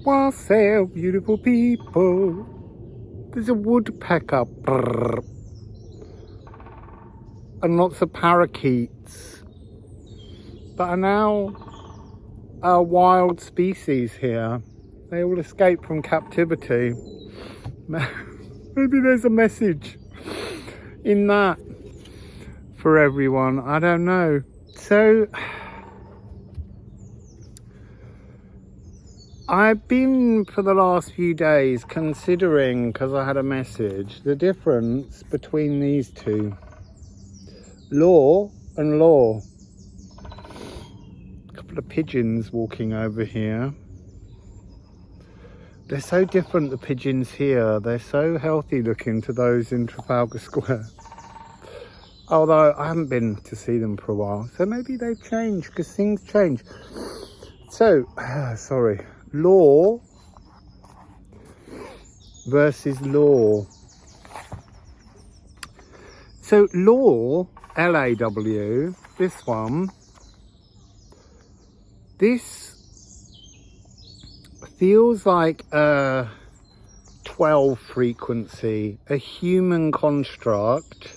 Wassail, beautiful people. There's a woodpecker. Brrr. And lots of parakeets that are now a wild species here. They all escaped from captivity. Maybe there's a message in that for everyone. I don't know. So I've been for the last few days considering, because I had a message, the difference between these two. Law and law. A couple of pigeons walking over here. They're so different, the pigeons here. They're so healthy looking to those in Trafalgar Square. Although I haven't been to see them for a while. So maybe they've changed, because things change. So, sorry. Law versus law. So law, L-A-W, this one, this feels like a 12 frequency, a human construct,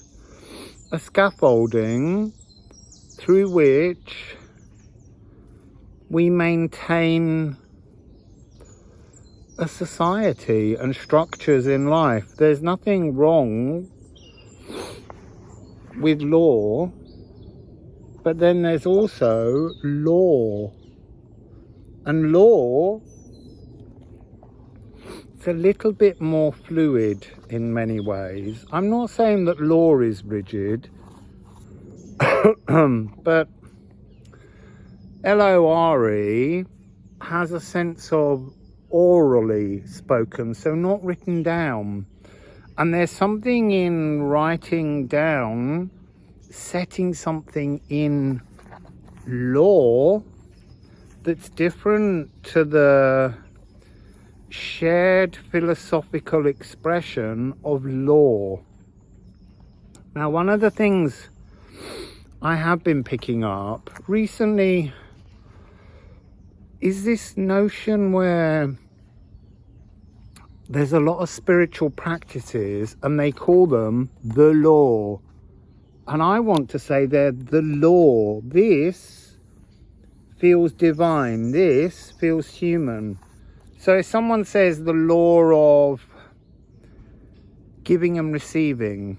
a scaffolding through which we maintain a society and structures in life. There's nothing wrong with law, but then there's also law. And law, it's a little bit more fluid in many ways. I'm not saying that law is rigid, but L-O-R-E has a sense of orally spoken, so not written down. And there's something in writing down, setting something in law that's different to the shared philosophical expression of law. Now, one of the things I have been picking up recently is this notion where there's a lot of spiritual practices and they call them the law. And I want to say they're the law. This feels divine. This feels human. So if someone says the law of giving and receiving,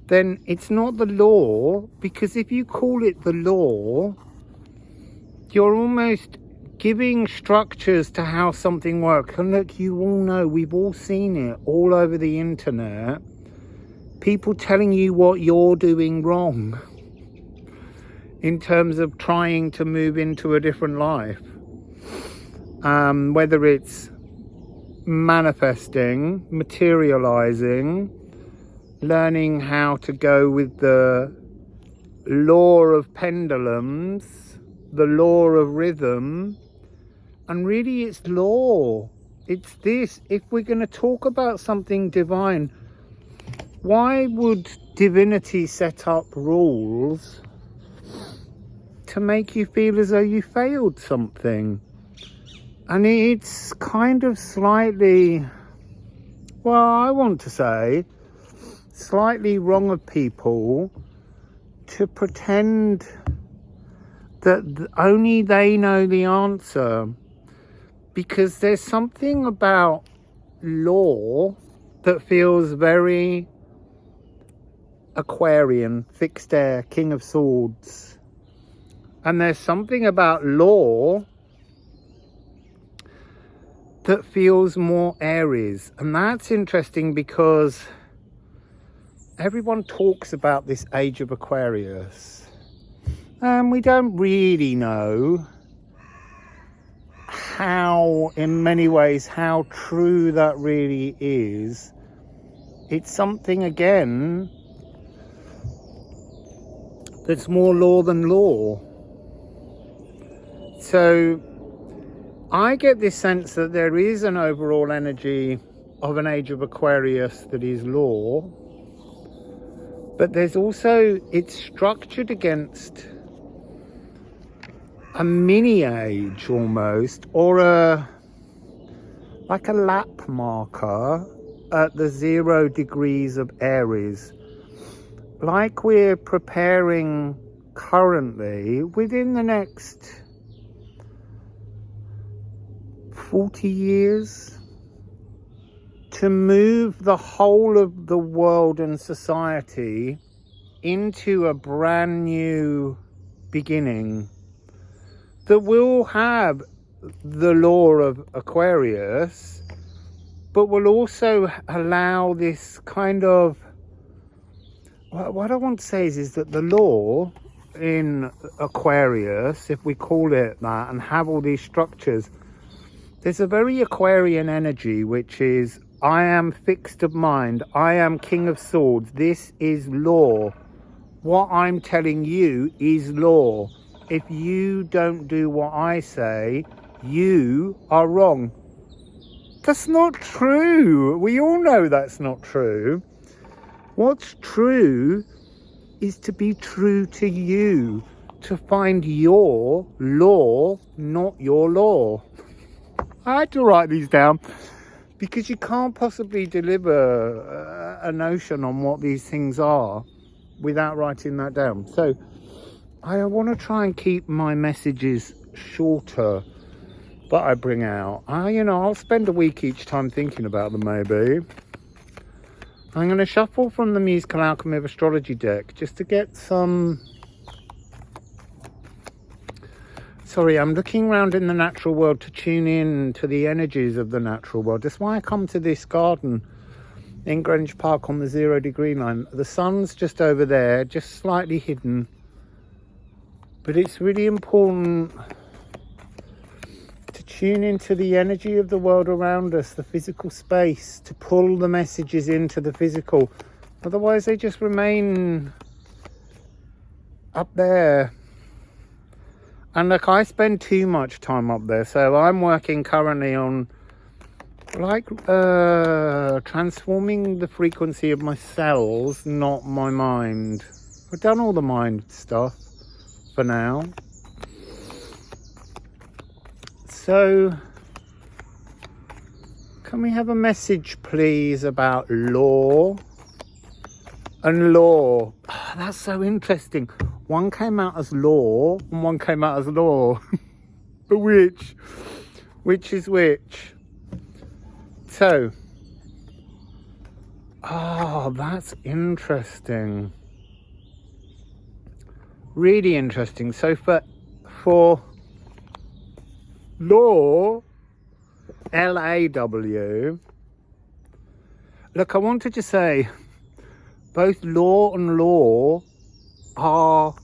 then it's not the law, because if you call it the law, you're almost giving structures to how something works. And look, you all know, we've all seen it all over the internet. People telling you what you're doing wrong in terms of trying to move into a different life. Whether it's manifesting, materializing, learning how to go with the law of pendulums, the law of rhythm. And really it's law. It's this. If we're going to talk about something divine, why would divinity set up rules to make you feel as though you failed something? And it's kind of slightly, well, I want to say, slightly wrong of people to pretend that only they know the answer. Because there's something about law that feels very Aquarian, fixed air, King of Swords. And there's something about law that feels more Aries. And that's interesting because everyone talks about this age of Aquarius. And we don't really know how, in many ways, how true that really is. It's something, again, that's more law than law. So I get this sense that there is an overall energy of an age of Aquarius that is law, but there's also, it's structured against a mini age almost, or like a lap marker at the 0 degrees of Aries, like we're preparing currently within the next 40 years to move the whole of the world and society into a brand new beginning that will have the law of Aquarius, but will also allow this kind of, what I want to say is that the law in Aquarius, if we call it that, and have all these structures, there's a very Aquarian energy, which is, I am fixed of mind, I am King of Swords, this is law. What I'm telling you is law. If you don't do what I say, you are wrong. That's not true. We all know that's not true. What's true is to be true to you, to find your law, not your law. I had to write these down because you can't possibly deliver a notion on what these things are without writing that down. So I want to try and keep my messages shorter that I bring out. I'll spend a week each time thinking about them, maybe. I'm going to shuffle from the Musical Alchemy of Astrology deck just to get some... Sorry, I'm looking around in the natural world to tune in to the energies of the natural world. That's why I come to this garden in Greenwich Park on the 0 degree line. The sun's just over there, just slightly hidden. But it's really important to tune into the energy of the world around us, the physical space, to pull the messages into the physical. Otherwise they just remain up there. And look, I spend too much time up there, so I'm working currently on transforming the frequency of my cells, not my mind. I've done all the mind stuff for now. So, can we have a message, please, about law and law? Oh, that's so interesting. One came out as law and one came out as law. But which? Which is which? So, that's interesting. Really interesting. So for law, L-A-W, look, I wanted to say both law and law are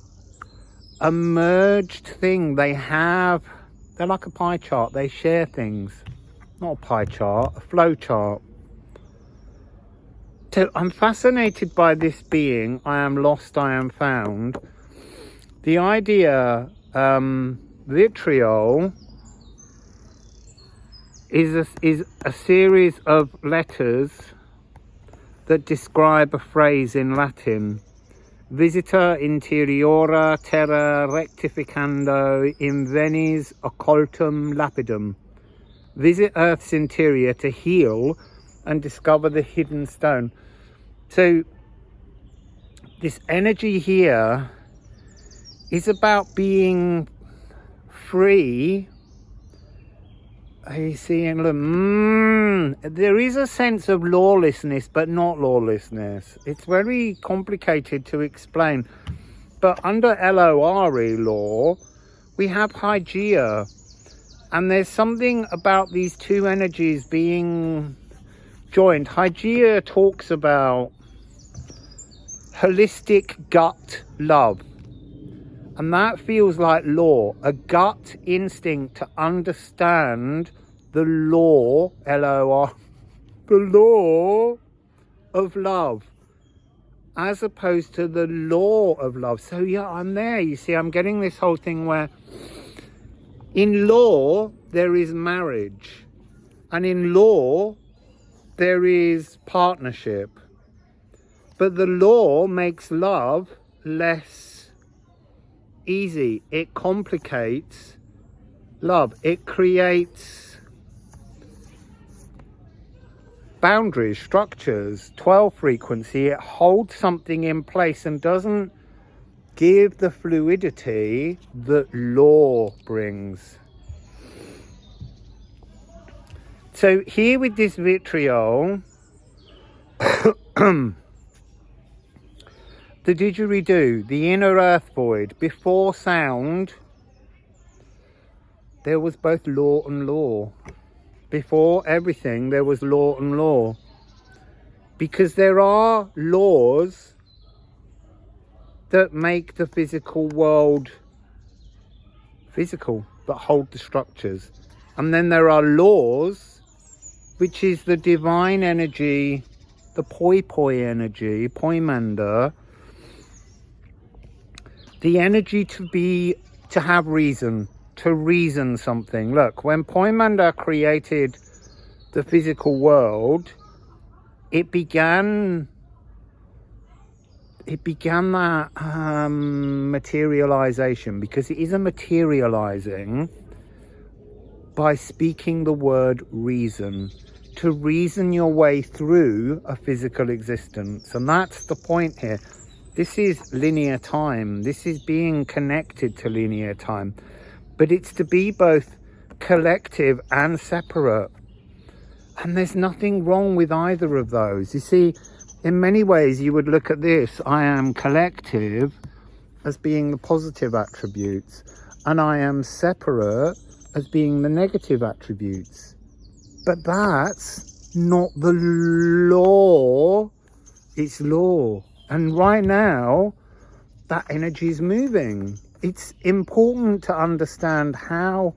a merged thing. They're like a pie chart. They share things. Not a pie chart, a flow chart. So I'm fascinated by this being. I am lost, I am found. The idea, vitriol, is a series of letters that describe a phrase in Latin. Visita interiora terra rectificando invenis occultum lapidum. Visit Earth's interior to heal and discover the hidden stone. So this energy here is about being free. You see, there is a sense of lawlessness, but not lawlessness. It's very complicated to explain. But under LORE law, we have Hygeia. And there's something about these two energies being joined. Hygeia talks about holistic gut love. And that feels like law, a gut instinct to understand the law, L-O-R, the law of love, as opposed to the law of love. So yeah, I'm there. You see, I'm getting this whole thing where in law, there is marriage. And in law, there is partnership. But the law makes love less easy. It complicates love. It creates boundaries, structures, 12 frequency. It holds something in place and doesn't give the fluidity that law brings. So here with this vitriol, the didgeridoo, the inner earth void, before sound, there was both law and law. Before everything, there was law and law. Because there are laws that make the physical world physical, that hold the structures. And then there are laws, which is the divine energy, the poi poi energy, poimanda, the energy to have reason, to reason something. Look, when poimanda created the physical world, it began that materialization, because it is a materializing by speaking the word reason, to reason your way through a physical existence. And that's the point here. This is linear time. This is being connected to linear time. But it's to be both collective and separate. And there's nothing wrong with either of those. You see, in many ways, you would look at this, I am collective, as being the positive attributes, and I am separate as being the negative attributes. But that's not the law, it's law. And right now, that energy is moving. It's important to understand how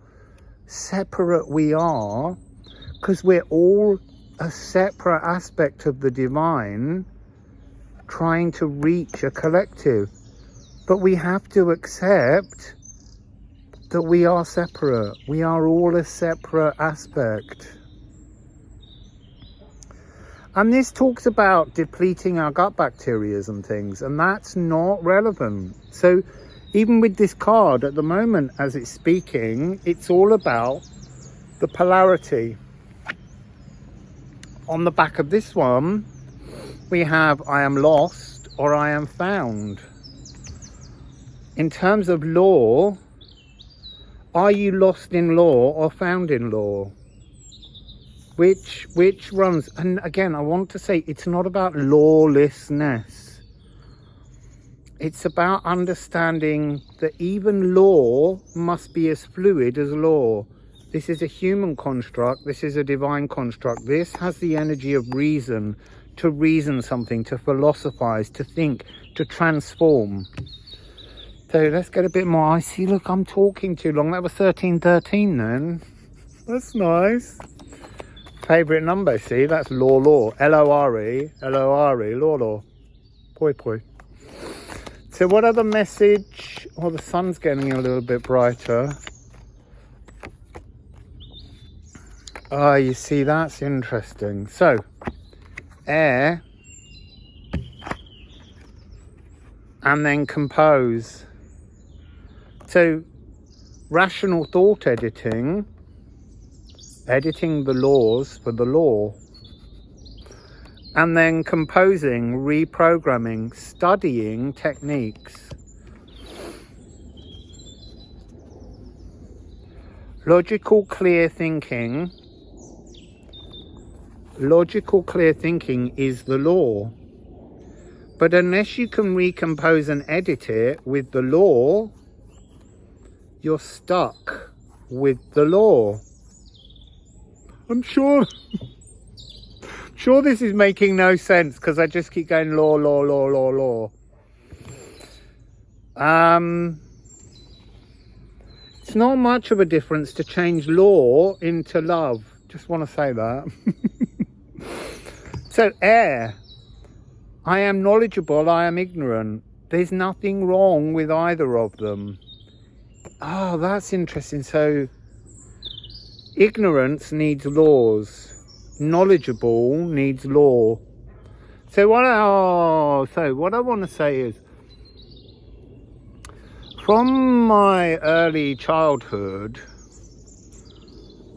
separate we are, because we're all a separate aspect of the divine trying to reach a collective. But we have to accept that we are separate. We are all a separate aspect. And this talks about depleting our gut bacteria and things, and that's not relevant. So even with this card at the moment, as it's speaking, it's all about the polarity. On the back of this one, we have I am lost or I am found. In terms of law, are you lost in law or found in law? Which runs, and again, I want to say it's not about lawlessness. It's about understanding that even law must be as fluid as law. This is a human construct. This is a divine construct. This has the energy of reason, to reason something, to philosophize, to think, to transform. So let's get a bit more. I see, look, I'm talking too long. That was 1313 then. That's nice. Favourite number, see? That's law, law. L-O-R-E, L-O-R-E, law, law. Poi, poi. So what other message? Oh, the sun's getting a little bit brighter. Oh, you see, that's interesting. So, air, and then compose. So, rational thought editing the laws for the law. And then composing, reprogramming, studying techniques. Logical, clear thinking. Logical, clear thinking is the law. But unless you can recompose and edit it with the law, you're stuck with the law. I'm sure this is making no sense, because I just keep going law, law, law, law, law. It's not much of a difference to change law into love. Just want to say that. So air. I am knowledgeable, I am ignorant. There's nothing wrong with either of them. Oh, that's interesting. So ignorance needs laws. Knowledgeable needs law. So what I want to say is, From my early childhood,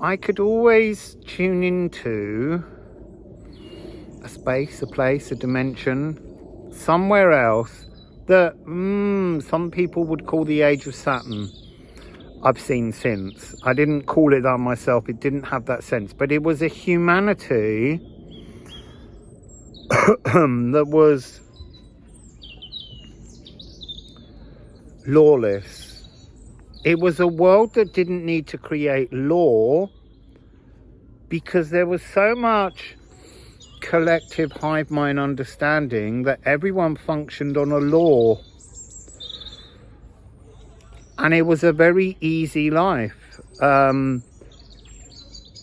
I could always tune into a space, a place, a dimension, somewhere else that some people would call the age of Saturn. I've seen since. I didn't call it that myself. It didn't have that sense. But it was a humanity that was lawless. It was a world that didn't need to create law because there was so much collective hive mind understanding that everyone functioned on a law. And it was a very easy life.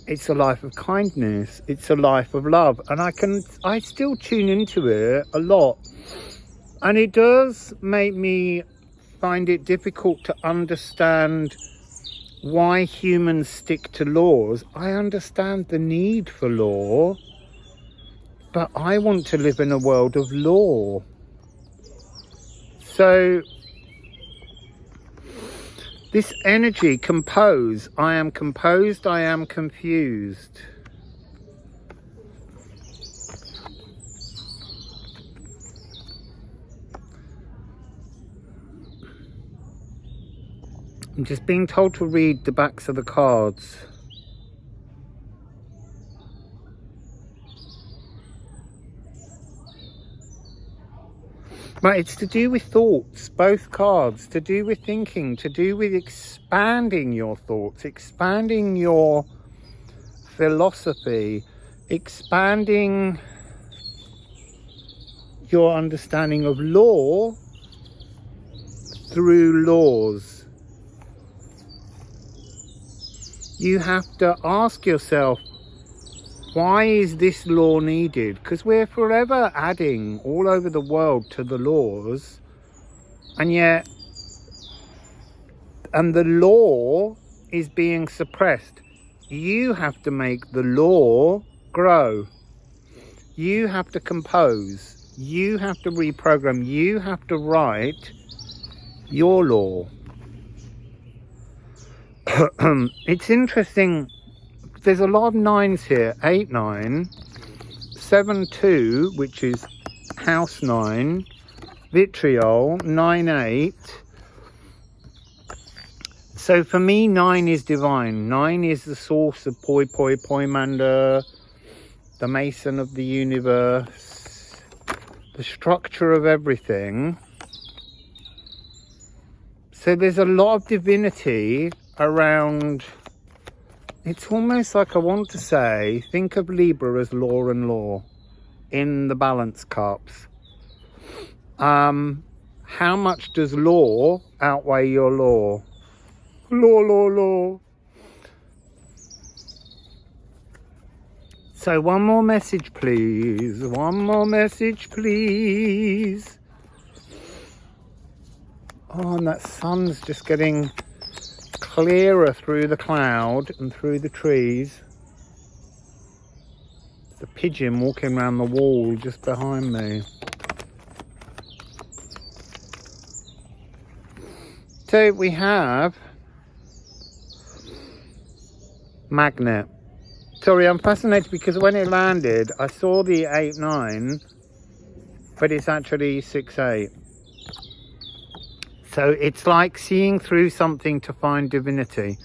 It's a life of kindness. It's a life of love. And I still tune into it a lot. And it does make me find it difficult to understand why humans stick to laws. I understand the need for law, but I want to live in a world of law. So this energy, compose, I am composed, I am confused. I'm just being told to read the backs of the cards. Right, it's to do with thoughts, both cards, to do with thinking, to do with expanding your thoughts, expanding your philosophy, expanding your understanding of law through laws. You have to ask yourself, why is this law needed? Because we're forever adding all over the world to the laws, and the law is being suppressed. You have to make the law grow. You have to compose. You have to reprogram. You have to write your law. It's interesting. There's a lot of 9s here. 8, 9, 7, 2, which is house 9, vitriol, 9, 8. So for me, 9 is divine. 9 is the source of Poimanda, the mason of the universe, the structure of everything. So there's a lot of divinity around. It's almost like, I want to say, think of Libra as law and law in the balance cups. How much does law outweigh your law? Law. So one more message, please. One more message, please. Oh, and that sun's just getting clearer through the cloud and through the trees. There's a pigeon walking around the wall just behind me. So we have magnet. Sorry, I'm fascinated because when it landed, I saw the 8, 9, but it's actually 6, 8. So it's like seeing through something to find divinity.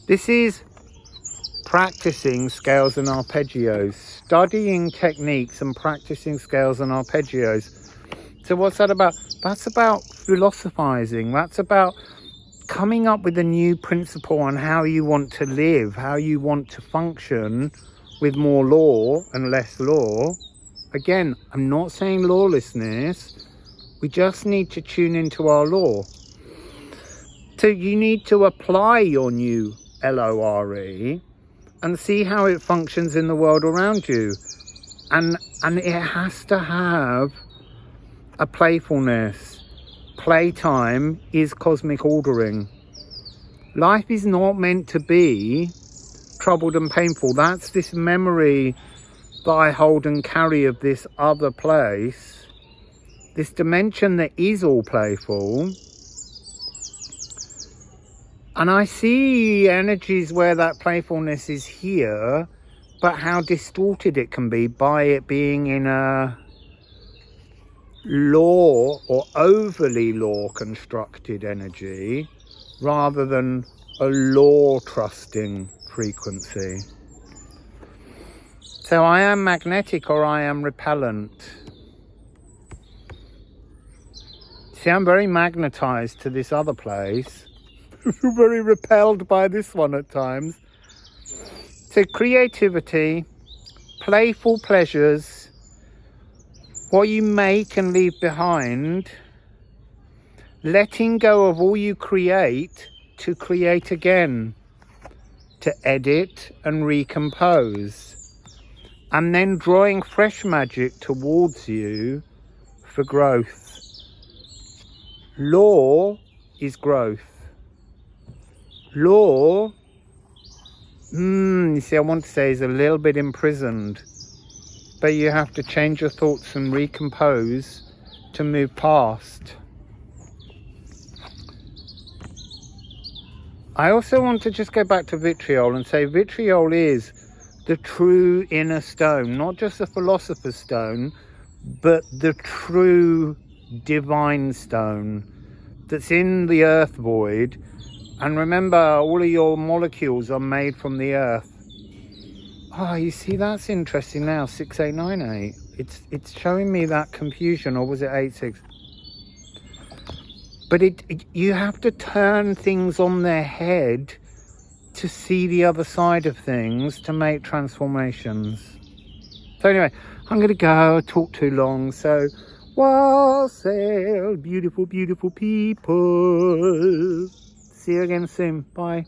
This is practicing scales and arpeggios, studying techniques and practicing scales and arpeggios. So what's that about? That's about philosophizing. That's about coming up with a new principle on how you want to live, how you want to function with more law and less law. Again, I'm not saying lawlessness. We just need to tune into our law. So you need to apply your new LORE and see how it functions in the world around you. And it has to have a playfulness. Playtime is cosmic ordering. Life is not meant to be troubled and painful. That's this memory that I hold and carry of this other place. This dimension that is all playful, And I see energies where that playfulness is here, but how distorted it can be by it being in a law or overly law constructed energy rather than a law trusting frequency. So I am magnetic or I am repellent. See, I'm very magnetized to this other place. Very repelled by this one at times. So creativity, playful pleasures, what you make and leave behind, letting go of all you create to create again, to edit and recompose, and then drawing fresh magic towards you for growth. Law is growth. Law, you see, I want to say is a little bit imprisoned, but you have to change your thoughts and recompose to move past. I also want to just go back to vitriol and say vitriol is the true inner stone, not just the philosopher's stone, but the true divine stone that's in the earth void. And remember, all of your molecules are made from the earth. Oh, you see, that's interesting now, 6898. It's showing me that confusion, or was it 86? But you have to turn things on their head to see the other side of things, to make transformations. So anyway, I'm going to go. I talk too long. So, Wassail, beautiful, beautiful people. See you again soon. Bye.